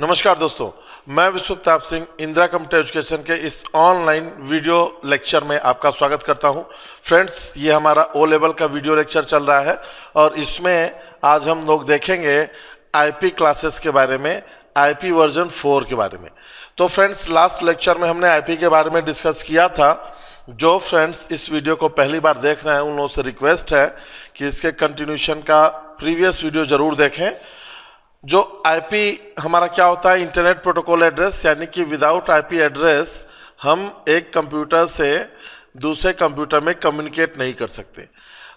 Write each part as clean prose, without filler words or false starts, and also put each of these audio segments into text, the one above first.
नमस्कार दोस्तों, मैं विश्व प्रताप सिंह इंदिरा कंप्यूटर एजुकेशन के इस ऑनलाइन वीडियो लेक्चर में आपका स्वागत करता हूं। फ्रेंड्स, ये हमारा ओ लेवल का वीडियो लेक्चर चल रहा है और इसमें आज हम लोग देखेंगे आईपी क्लासेस के बारे में, आईपी वर्जन 4 के बारे में। तो फ्रेंड्स, लास्ट लेक्चर में हमने आईपी के बारे में डिस्कस किया था। जो फ्रेंड्स इस वीडियो को पहली बार देख रहे हैं उन लोगों से रिक्वेस्ट है कि इसके कंटिन्यूशन का प्रीवियस वीडियो जरूर देखें। जो आईपी हमारा क्या होता है, इंटरनेट प्रोटोकॉल एड्रेस, यानी कि विदाउट आईपी एड्रेस हम एक कंप्यूटर से दूसरे कंप्यूटर में कम्युनिकेट नहीं कर सकते।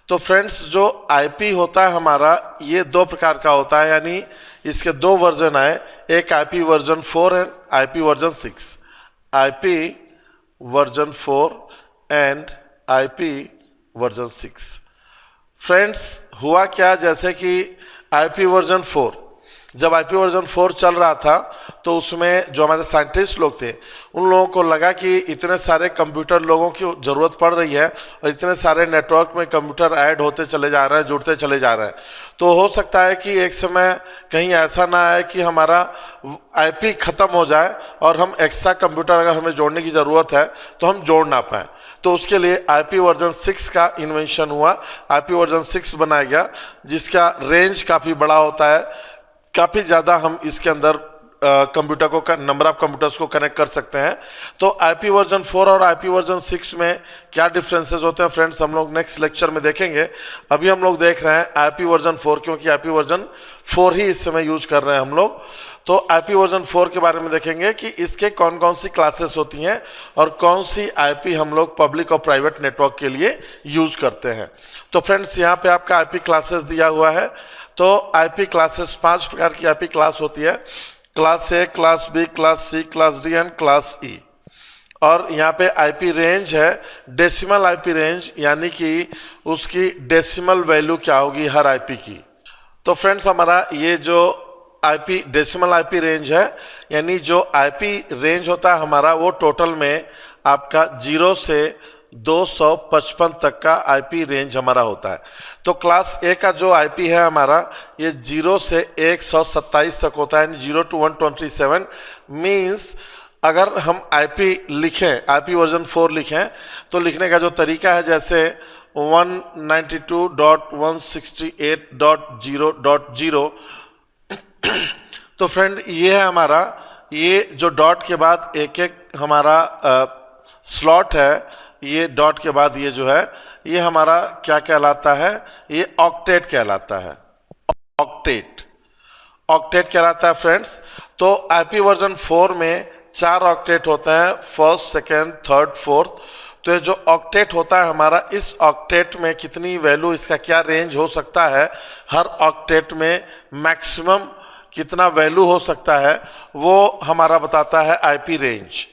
तो फ्रेंड्स, जो आईपी होता है हमारा, ये दो प्रकार का होता है, यानी इसके दो वर्जन आए, एक IP version 4 and IP version 6। IP version 4 and IP version 6। Friends, हुआ क्या, जैसे कि आईपी वर्जन 4, जब आईपी वर्जन 4 चल रहा था तो उसमें जो हमारे साइंटिस्ट लोग थे उन लोगों को लगा कि इतने सारे कंप्यूटर लोगों की ज़रूरत पड़ रही है और इतने सारे नेटवर्क में कंप्यूटर ऐड होते चले जा रहे हैं, जुड़ते चले जा रहे हैं। तो हो सकता है कि एक समय कहीं ऐसा ना आए कि हमारा आईपी ख़त्म हो जाए और हम एक्स्ट्रा कंप्यूटर अगर हमें जोड़ने की ज़रूरत है तो हम जोड़ ना पाएँ। तो उसके लिए आईपी वर्जन 6 का इन्वेंशन हुआ, आईपी वर्जन 6 बनाया गया, जिसका रेंज काफ़ी बड़ा होता है। काफ़ी ज़्यादा हम इसके अंदर कंप्यूटर को, नंबर ऑफ कंप्यूटर्स को कनेक्ट कर सकते हैं। तो आईपी वर्जन 4 और आईपी वर्जन 6 में क्या डिफरेंसेस होते हैं फ्रेंड्स, हम लोग नेक्स्ट लेक्चर में देखेंगे। अभी हम लोग देख रहे हैं आईपी वर्जन 4, क्योंकि आईपी वर्जन 4 ही इस समय यूज कर रहे हैं हम लोग। तो आईपी वर्जन 4 के बारे में देखेंगे कि इसके कौन कौन सी क्लासेस होती हैं और कौन सी आईपी हम लोग पब्लिक और प्राइवेट नेटवर्क के लिए यूज करते हैं। तो फ्रेंड्स, यहाँ पे आपका आईपी क्लासेस दिया हुआ है। तो आईपी क्लासेस 5 प्रकार की आईपी क्लास होती है, class A, class B, class C, class D and class E. और यहाँ पे आईपी रेंज है डेसिमल आईपी रेंज, यानी कि उसकी डेसिमल वैल्यू क्या होगी हर आईपी की। तो फ्रेंड्स, हमारा ये जो आईपी डेसिमल आईपी रेंज है, यानी जो आईपी रेंज होता है हमारा, वो टोटल में आपका 0 से 255 तक का आईपी रेंज हमारा होता है। तो क्लास ए का जो आईपी है हमारा, ये 0 से 127 तक होता है, 0 to 127। मीन्स अगर हम आईपी लिखें, आईपी वर्जन 4 लिखें, तो लिखने का जो तरीका है, जैसे 192.168.0.0। तो फ्रेंड, ये है हमारा, ये जो डॉट के बाद एक एक हमारा स्लॉट है, ये डॉट के बाद ये जो है, ये हमारा क्या कहलाता है, ये ऑक्टेट कहलाता है। ऑक्टेट कहलाता है फ्रेंड्स। तो आईपी वर्जन 4 में 4 ऑक्टेट होते हैं, फर्स्ट, सेकेंड, थर्ड, फोर्थ। तो ये जो ऑक्टेट होता है हमारा, इस ऑक्टेट में कितनी वैल्यू, इसका क्या रेंज हो सकता है, हर ऑक्टेट में मैक्सिमम कितना वैल्यू हो सकता है, वो हमारा बताता है आईपी रेंज।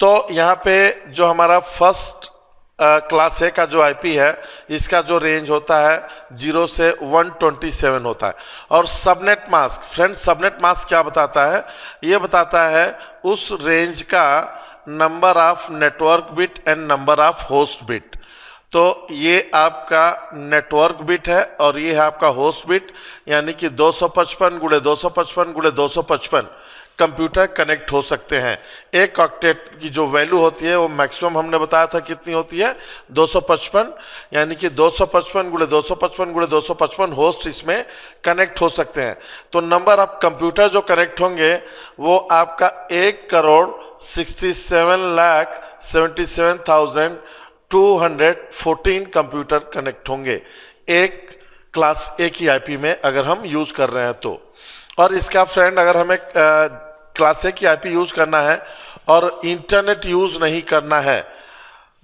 तो यहाँ पे जो हमारा फर्स्ट क्लास ए का जो आईपी है, इसका जो रेंज होता है 0 से 127 होता है। और subnet mask, friends, subnet mask क्या बताता है, ये बताता है उस रेंज का number of network bit and number of host bit. तो ये आपका नेटवर्क बिट है और ये है आपका होस्ट बिट, यानी कि 255 गुणे 255 गुणे 255 कंप्यूटर कनेक्ट हो सकते हैं। एक ऑक्टेट की जो वैल्यू होती है वो मैक्सिमम हमने बताया था कितनी होती है, 255, यानी कि 255 गुणे 255 गुणे 255 होस्ट इसमें कनेक्ट हो सकते हैं। तो नंबर ऑफ कंप्यूटर जो कनेक्ट होंगे वो आपका 1,67,77,214 कंप्यूटर कनेक्ट होंगे एक क्लास ए की आईपी में, अगर हम यूज कर रहे हैं तो। और इसका फ्रेंड, अगर हमें क्लास ए की आईपी यूज करना है और इंटरनेट यूज नहीं करना है,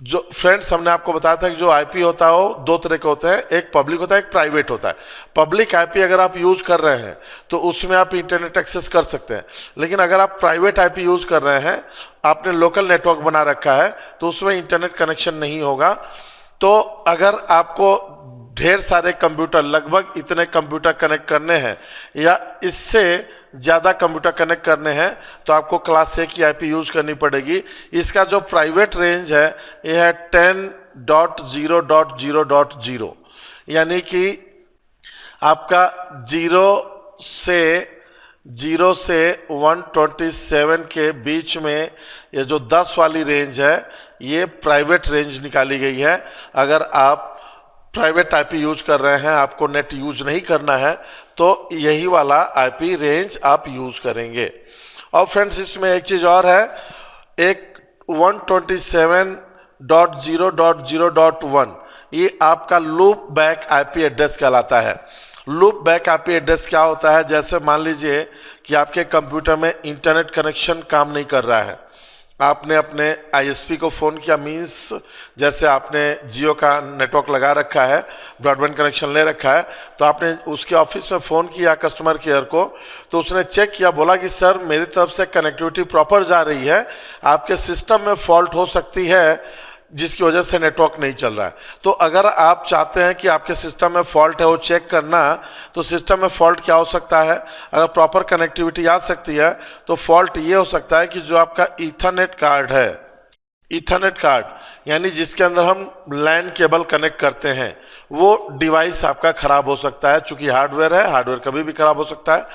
जो फ्रेंड्स हमने आपको बताया था कि जो आईपी होता है वो दो तरह के होते हैं, एक पब्लिक होता है, एक प्राइवेट होता है। पब्लिक आईपी अगर आप यूज कर रहे हैं तो उसमें आप इंटरनेट एक्सेस कर सकते हैं, लेकिन अगर आप प्राइवेट आईपी यूज कर रहे हैं, आपने लोकल नेटवर्क बना रखा है, तो उसमें इंटरनेट कनेक्शन नहीं होगा। तो अगर आपको ढेर सारे कंप्यूटर, लगभग इतने कंप्यूटर कनेक्ट करने हैं या इससे ज़्यादा कंप्यूटर कनेक्ट करने हैं, तो आपको क्लास ए की आईपी यूज करनी पड़ेगी। इसका जो प्राइवेट रेंज है ये है 10.0.0.0, यानी कि आपका 0 से 0 से 127 के बीच में ये जो 10 वाली रेंज है ये प्राइवेट रेंज निकाली गई है। अगर आप प्राइवेट आईपी यूज कर रहे हैं, आपको नेट यूज नहीं करना है, तो यही वाला आईपी रेंज आप यूज करेंगे। और फ्रेंड्स इसमें एक चीज और है, एक 127.0.0.1 ये आपका लूप बैक आईपी एड्रेस कहलाता है। लूप बैक आईपी एड्रेस क्या होता है, जैसे मान लीजिए कि आपके कंप्यूटर में इंटरनेट कनेक्शन काम नहीं कर रहा है, आपने अपने आईएसपी को फ़ोन किया, मीन्स जैसे आपने जियो का नेटवर्क लगा रखा है, ब्रॉडबैंड कनेक्शन ले रखा है, तो आपने उसके ऑफिस में फ़ोन किया कस्टमर केयर को, तो उसने चेक किया, बोला कि सर मेरी तरफ से कनेक्टिविटी प्रॉपर जा रही है, आपके सिस्टम में फॉल्ट हो सकती है जिसकी वजह से नेटवर्क नहीं चल रहा है। तो अगर आप चाहते हैं कि आपके सिस्टम में फॉल्ट है वो चेक करना, तो सिस्टम में फॉल्ट क्या हो सकता है, अगर प्रॉपर कनेक्टिविटी आ सकती है तो फॉल्ट ये हो सकता है कि जो आपका ईथरनेट कार्ड है, ईथरनेट कार्ड यानी जिसके अंदर हम लैन केबल कनेक्ट करते हैं, वो डिवाइस आपका खराब हो सकता है। चूंकि हार्डवेयर है, हार्डवेयर कभी भी खराब हो सकता है,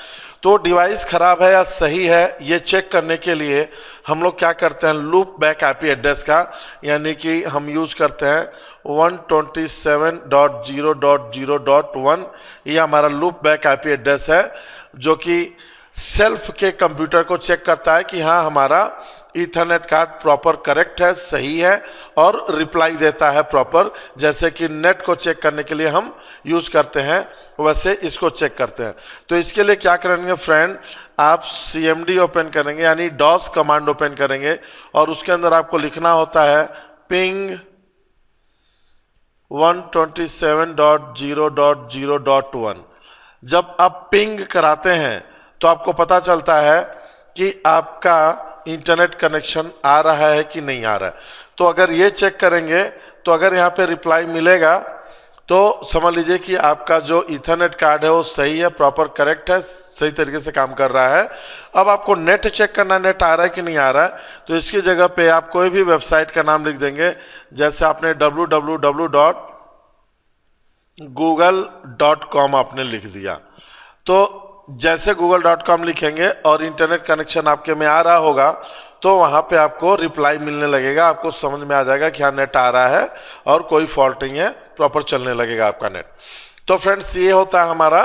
तो डिवाइस खराब है या सही है ये चेक करने के लिए हम लोग क्या करते हैं, लूप बैक आईपी एड्रेस का यानी कि हम यूज करते हैं 127.0.0.1 ये हमारा लूप बैक आईपी एड्रेस है, जो कि सेल्फ के कंप्यूटर को चेक करता है कि हाँ हमारा ईथरनेट कार्ड प्रॉपर करेक्ट है, सही है, और रिप्लाई देता है प्रॉपर। जैसे कि नेट को चेक करने के लिए हम यूज करते हैं, वैसे इसको चेक करते हैं। तो इसके लिए क्या करेंगे फ्रेंड, आप CMD ओपन करेंगे यानी डॉस कमांड ओपन करेंगे और उसके अंदर आपको लिखना होता है पिंग 127.0.0.1। जब आप पिंग कराते हैं तो आपको पता चलता है कि आपका इंटरनेट कनेक्शन आ रहा है कि नहीं आ रहा है। तो अगर ये चेक करेंगे तो अगर यहाँ पे रिप्लाई मिलेगा तो समझ लीजिए कि आपका जो ईथरनेट कार्ड है वो सही है, प्रॉपर करेक्ट है, सही तरीके से काम कर रहा है। अब आपको नेट चेक करना, नेट आ रहा है कि नहीं आ रहा है, तो इसकी जगह पे आप कोई भी वेबसाइट का नाम लिख देंगे। जैसे आपने www.google.com आपने लिख दिया, तो जैसे google.com लिखेंगे और इंटरनेट कनेक्शन आपके में आ रहा होगा तो वहां पे आपको रिप्लाई मिलने लगेगा, आपको समझ में आ जाएगा कि हाँ नेट आ रहा है और कोई फॉल्ट नहीं है, प्रॉपर चलने लगेगा आपका नेट। तो फ्रेंड्स ये होता है हमारा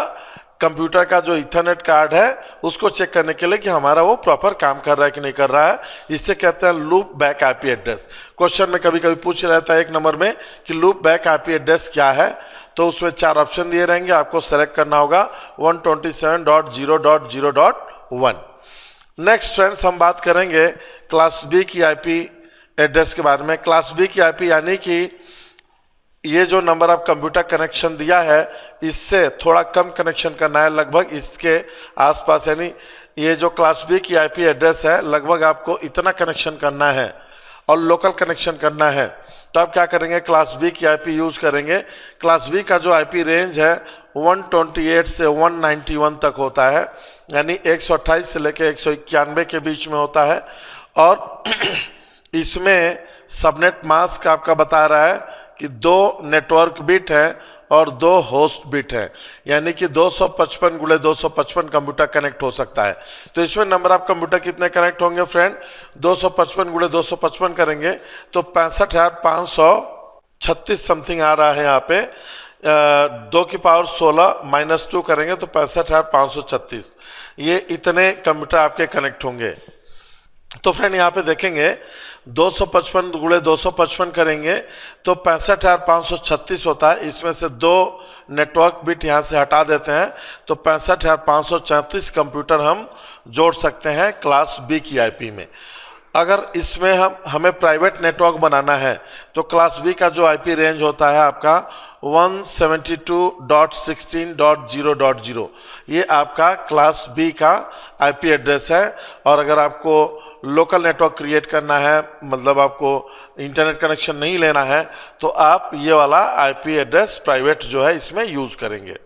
कंप्यूटर का जो ईथरनेट कार्ड है उसको चेक करने के लिए कि हमारा वो प्रॉपर काम कर रहा है कि नहीं कर रहा है। इससे कहते हैं loop back IP address. Question में कभी कभी पूछ रहता है 1 नंबर में कि लूप बैक आईपी एड्रेस क्या है, तो उसमें 4 ऑप्शन दिए रहेंगे, आपको सेलेक्ट करना होगा 127.0.0.1। नेक्स्ट फ्रेंड्स हम बात करेंगे क्लास बी की आईपी एड्रेस के बारे में। क्लास बी की आईपी यानी कि ये जो नंबर आप कंप्यूटर कनेक्शन दिया है इससे थोड़ा कम कनेक्शन करना है, लगभग इसके आसपास, यानी ये जो क्लास बी की आईपी एड्रेस है लगभग आपको इतना कनेक्शन करना है और लोकल कनेक्शन करना है। तो आप क्या करेंगे, क्लास बी की आईपी यूज करेंगे। क्लास बी का जो आईपी रेंज है 128 से 191 तक होता है, यानी 128 से लेकर 191 के बीच में होता है। और इसमें सबनेट मास्क आपका बता रहा है कि 2 नेटवर्क बिट है और 2 होस्ट बिट है, यानी कि 255 × 255 कंप्यूटर कनेक्ट हो सकता है। तो इसमें नंबर ऑफ कंप्यूटर कितने कनेक्ट होंगे फ्रेंड, 255 × 255 करेंगे तो 65,536 समथिंग आ रहा है यहाँ पे। 2 की पावर 16 -2 करेंगे तो 65,536, ये इतने कंप्यूटर आपके कनेक्ट होंगे। तो फ्रेंड यहाँ पे देखेंगे 255 × 255 करेंगे तो 65,536 होता है। इसमें से 2 नेटवर्क बिट यहाँ से हटा देते हैं तो 65,534 कंप्यूटर हम जोड़ सकते हैं क्लास बी की आईपी में। अगर इसमें हमें प्राइवेट नेटवर्क बनाना है तो क्लास बी का जो आईपी रेंज होता है आपका 172.16.0.0, ये आपका क्लास बी का आईपी एड्रेस है। और अगर आपको लोकल नेटवर्क क्रिएट करना है, मतलब आपको इंटरनेट कनेक्शन नहीं लेना है, तो आप ये वाला आईपी एड्रेस प्राइवेट जो है इसमें यूज करेंगे।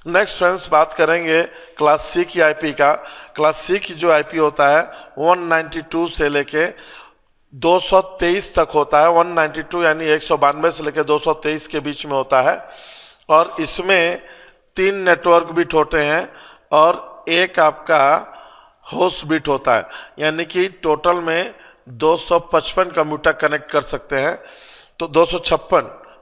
नेक्स्ट फ्रेंड्स बात करेंगे क्लास सी की आईपी का। क्लास सी की जो आईपी होता है 192 से लेके 223 तक होता है। 192 यानी 192 से लेके 223 के बीच में होता है और इसमें 3 नेटवर्क बिट होते हैं और एक आपका होस्ट बिट होता है, यानी कि टोटल में 255 कंप्यूटर कनेक्ट कर सकते हैं। तो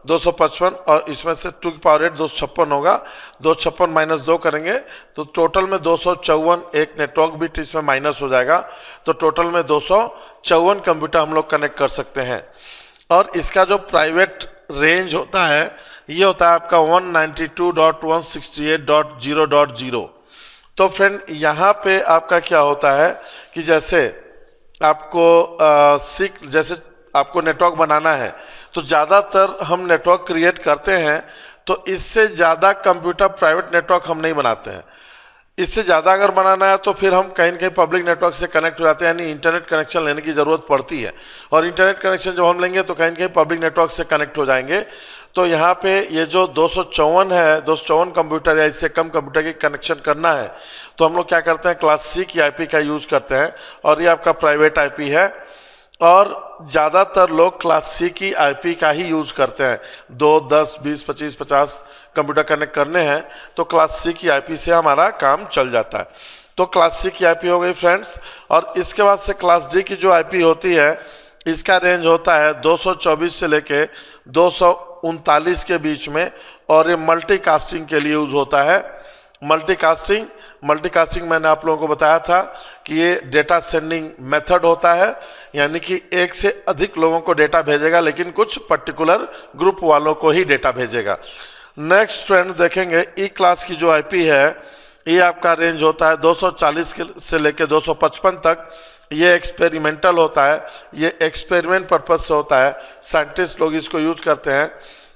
255 और इसमें से 2 की पावर 8 256 होगा, 256 माइनस 2 करेंगे तो टोटल में 254, एक नेटवर्क बिट इसमें माइनस हो जाएगा, तो टोटल में 254 कंप्यूटर हम लोग कनेक्ट कर सकते हैं। और इसका जो प्राइवेट रेंज होता है ये होता है आपका 192.168.0.0। तो फ्रेंड यहाँ पे आपका क्या होता है कि जैसे आपको जैसे आपको नेटवर्क बनाना है तो ज़्यादातर हम नेटवर्क क्रिएट करते हैं, तो इससे ज़्यादा कंप्यूटर प्राइवेट नेटवर्क हम नहीं बनाते हैं। इससे ज़्यादा अगर बनाना है तो फिर हम कहीं न कहीं पब्लिक नेटवर्क से कनेक्ट हो जाते हैं, यानी इंटरनेट कनेक्शन लेने की ज़रूरत पड़ती है। और इंटरनेट कनेक्शन जब हम लेंगे तो कहीं न कहीं पब्लिक नेटवर्क से कनेक्ट हो जाएंगे। तो यहाँ पे ये जो 254 है, 254 कंप्यूटर या इससे कम कंप्यूटर की कनेक्शन करना है तो हम लोग क्या करते हैं, क्लास सी की आईपी का यूज़ करते हैं, और ये आपका प्राइवेट आईपी है। और ज़्यादातर लोग क्लास सी की आईपी का ही यूज़ करते हैं। 2, 10, 20, 25, 50 कंप्यूटर कनेक्ट करने हैं तो क्लास सी की आईपी से हमारा काम चल जाता है। तो क्लास सी की आईपी हो गई फ्रेंड्स। और इसके बाद से क्लास डी की जो आईपी होती है इसका रेंज होता है 224 से लेके 239 के बीच में, और ये मल्टीकास्टिंग के लिए यूज होता है। मल्टीकास्टिंग मैंने आप लोगों को बताया था कि ये डेटा सेंडिंग मेथड होता है, यानी कि एक से अधिक लोगों को डेटा भेजेगा, लेकिन कुछ पर्टिकुलर ग्रुप वालों को ही डेटा भेजेगा। नेक्स्ट फ्रेंड देखेंगे ई क्लास की जो आईपी है ये आपका रेंज होता है 240 से लेके 255 तक। ये एक्सपेरिमेंटल होता है, ये एक्सपेरिमेंट पर्पज से होता है। साइंटिस्ट लोग इसको यूज करते हैं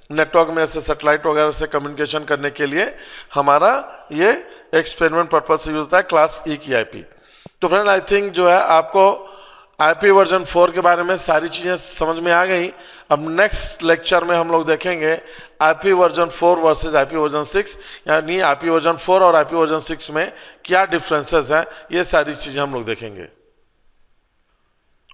नेटवर्क में ऐसे सैटेलाइट वगैरह से कम्युनिकेशन करने के लिए। हमारा ये एक्सपेरिमेंट पर्पज से यूज होता है क्लास ई की आईपी। तो फ्रेंड आई थिंक जो है आपको आईपी वर्जन 4 के बारे में सारी चीज़ें समझ में आ गई। अब नेक्स्ट लेक्चर में हम लोग देखेंगे IP version 4 versus IP version 6, यानी आईपी वर्जन 4 और आईपी वर्जन 6 में क्या डिफरेंसेस हैं, ये सारी चीज़ें हम लोग देखेंगे।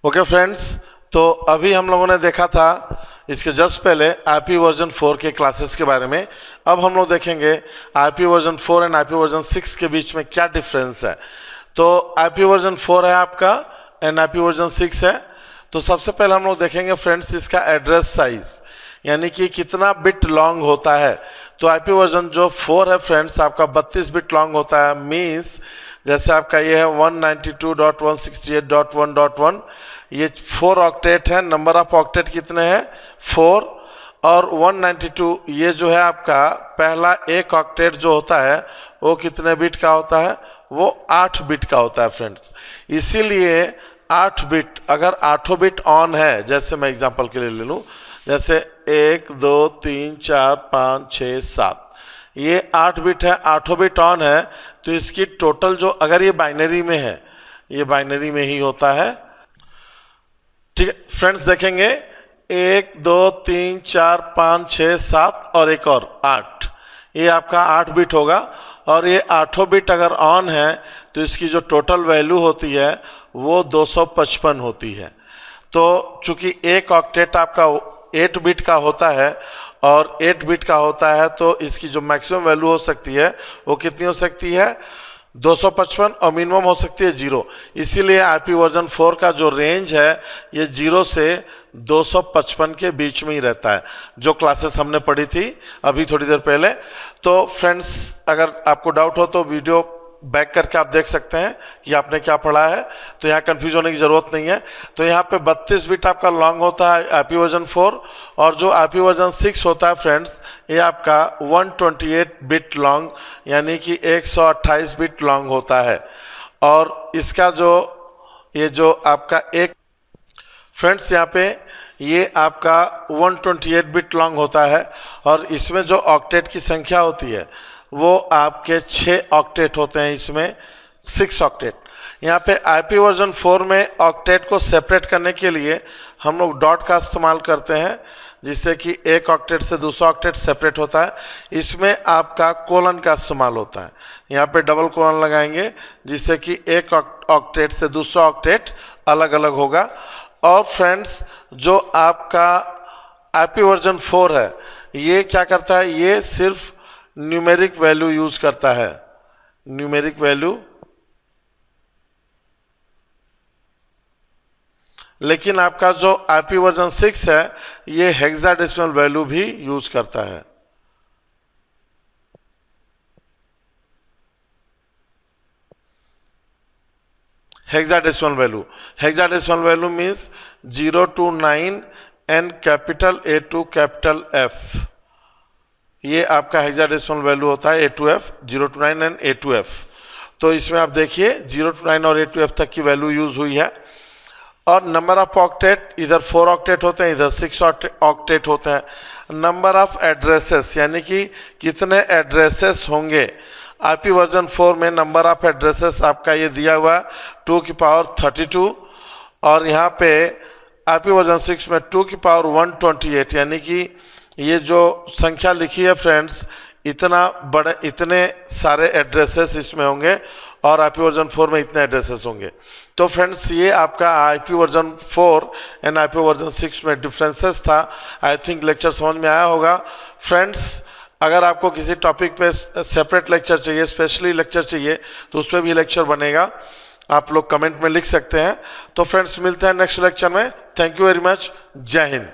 ओके फ्रेंड्स, तो अभी हम लोगों ने देखा था इसके जस्ट पहले आईपी वर्जन 4 के क्लासेस के बारे में। अब हम लोग देखेंगे IP version 4 and IP version 6 के बीच में क्या डिफरेंस है। तो आईपी वर्जन 4 है आपका एंड आईपी वर्जन 6 है। तो सबसे पहले हम लोग देखेंगे फ्रेंड्स इसका एड्रेस साइज, यानी कि कितना बिट लॉन्ग होता है। तो आईपी वर्जन जो 4 है फ्रेंड्स आपका 32 बिट लॉन्ग होता है। मीन्स जैसे आपका ये है 192.168.1.1, ये 4 ऑक्टेट है। नंबर ऑफ ऑक्टेट कितने हैं, 4। और 192 ये जो है आपका पहला एक ऑक्टेट जो होता है वो कितने बिट का होता है, वो 8 बिट का होता है फ्रेंड्स। इसीलिए 8 बिट, अगर 8 बिट ऑन है, जैसे मैं एग्जांपल के लिए ले लूँ, जैसे 1 2 3 4 5 6 7, ये 8 बिट है, 8 बिट ऑन है, तो इसकी टोटल जो, अगर ये बाइनरी में है, ये बाइनरी में ही होता है। ठीक है फ्रेंड्स, देखेंगे 1 2 3 4 5 6 7 और एक और 8, ये आपका 8 बिट होगा। और ये 8 बिट अगर ऑन है तो इसकी जो टोटल वैल्यू होती है वो 255 होती है। तो चूंकि एक ऑक्टेट आपका 8 बिट का होता है और 8 बिट का होता है, तो इसकी जो मैक्सिमम वैल्यू हो सकती है वो कितनी हो सकती है, 255, और मिनिमम हो सकती है 0। इसीलिए आईपी वर्जन 4 का जो रेंज है ये 0 से 255 के बीच में ही रहता है, जो क्लासेस हमने पढ़ी थी अभी थोड़ी देर पहले। तो फ्रेंड्स अगर आपको डाउट हो तो वीडियो बैक करके आप देख सकते हैं कि आपने क्या पढ़ा है, तो यहाँ कंफ्यूज होने की जरूरत नहीं है। तो यहाँ पे 32 बिट आपका लॉन्ग होता है आईपी वर्जन 4, और जो आईपी वर्जन 6 होता है फ्रेंड्स ये आपका 128 बिट लॉन्ग, यानी कि 128 बिट लॉन्ग होता है। और इसका जो ये जो आपका एक फ्रेंड्स यहाँ पे ये आपका 128 बिट लॉन्ग होता है, और इसमें जो ऑक्टेट की संख्या होती है वो आपके 6 ऑक्टेट होते हैं, इसमें 6 ऑक्टेट। यहाँ पे आईपी वर्जन 4 में ऑक्टेट को सेपरेट करने के लिए हम लोग डॉट का इस्तेमाल करते हैं, जिससे कि एक ऑक्टेट से दूसरा ऑक्टेट सेपरेट होता है। इसमें आपका कोलन का इस्तेमाल होता है, यहाँ पे डबल कोलन लगाएंगे जिससे कि एक ऑक्टेट से दूसरा ऑक्टेट अलग अलग होगा। और फ्रेंड्स जो आपका आईपी वर्जन 4 है ये क्या करता है, ये सिर्फ न्यूमेरिक वैल्यू यूज करता है, न्यूमेरिक वैल्यू, लेकिन आपका जो आईपी वर्जन 6 है ये हेक्साडेसिमल वैल्यू भी यूज करता है। Hexadecimal value means 0 to 9 and capital A to capital F, ये आपका हेक्साडेसिमल वैल्यू होता है A to F, 0 to 9 and A to F। तो इसमें आप देखिए 0 to 9 और A to F तक की वैल्यू यूज हुई है। और नंबर ऑफ ऑक्टेट, इधर 4 ऑक्टेट होते हैं, इधर 6 ऑक्टेट होते हैं। नंबर ऑफ एड्रेसेस यानी कि कितने एड्रेसेस होंगे, आईपी वर्जन 4 में नंबर ऑफ एड्रेसेस आपका ये दिया हुआ है 2 की पावर 32, और यहाँ पे आईपी वर्जन 6 में 2 की पावर 128, यानी कि ये जो संख्या लिखी है फ्रेंड्स, इतने सारे एड्रेसेस इसमें होंगे और आईपी वर्जन 4 में इतने एड्रेसेस होंगे। तो फ्रेंड्स ये आपका IP version 4 and IP version 6 में डिफरेंसेस था। आई थिंक लेक्चर समझ में आया होगा। फ्रेंड्स अगर आपको किसी टॉपिक पे सेपरेट लेक्चर चाहिए, स्पेशली लेक्चर चाहिए, तो उस पर भी लेक्चर बनेगा, आप लोग कमेंट में लिख सकते हैं। तो फ्रेंड्स मिलते हैं नेक्स्ट लेक्चर में। Thank you very much. जय हिंद।